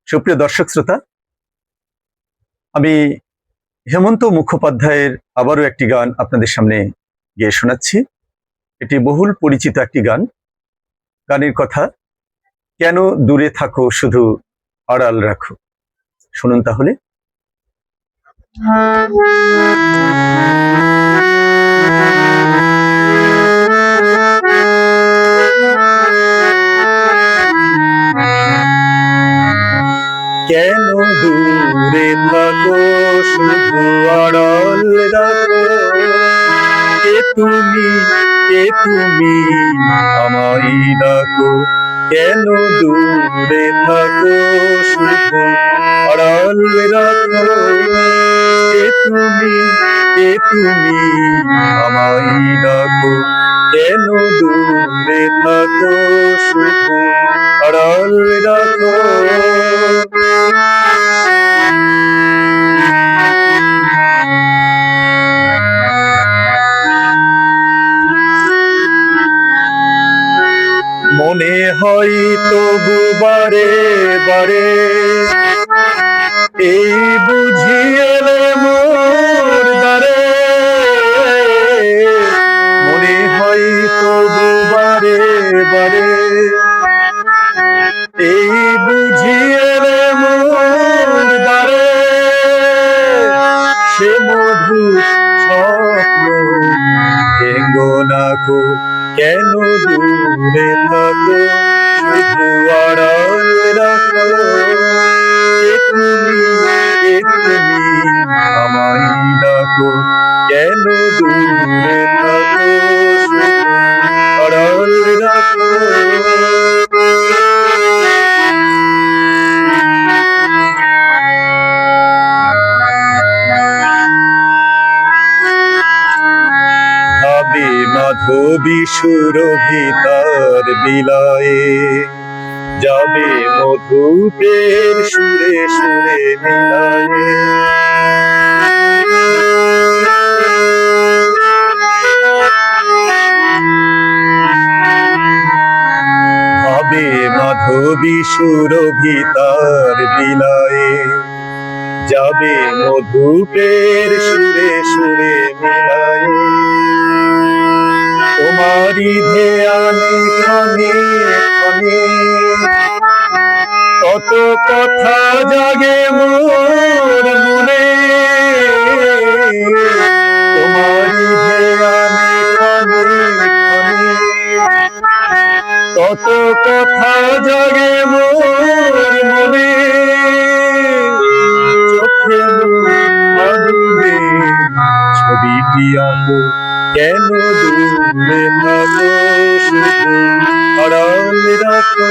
সুপ্রিয় দর্শক শ্রোতা, আমি হেমন্ত মুখোপাধ্যায়ের আবারও একটি গান আপনাদের সামনে গেয়ে শোনাচ্ছি। এটি বহুল পরিচিত একটি গান। গানের কথা, কেন দূরে থাকো শুধু আড়াল রাখো। শুনুন তাহলে। কেন দূরে থাকো শুধু আড়াল রাখো, কে তুমি আমায় ডাকো। কেন দূরে থাকো শুধু আড়াল রাখো, কে তুমি আমায় ডাকো। কেন দূরে থাকো শুধু আড়াল রাখো। মনে হয় তবু বারে বারে, এই বুঝি এলে মোর দ্বারে। মনে হয় তবু বারে বারে, এই বুঝি এলে মোর দ্বারে। সে মধু স্বপ্ন ভেঙ্গো না গো, কেন দূরে থাকো শুধু আড়াল রাখো। কে তুমি আমায় ডাকো। কেন দূরে থাকো শুধু আড়াল রাখো। ভাবে মাধবী সুরভিতার বিলায়ে, যাবে মধুপের সুরে সুরে মিলায়ে। ভাবে মাধবী সুরভিতার বিলায়ে, যাবে মধুপের সুরে সুরে মিলায়ে। তোমারি ধ্যানে ক্ষণে ক্ষণে কত কথা জাগে মোর মনে। তোমারি ধ্যানে ক্ষণে ক্ষণে কত কথা জাগে মোর মনে। চোখে ডুবে ছবিটি আঁকো, কেন দূরে থাকো শুধু আড়াল রাখো।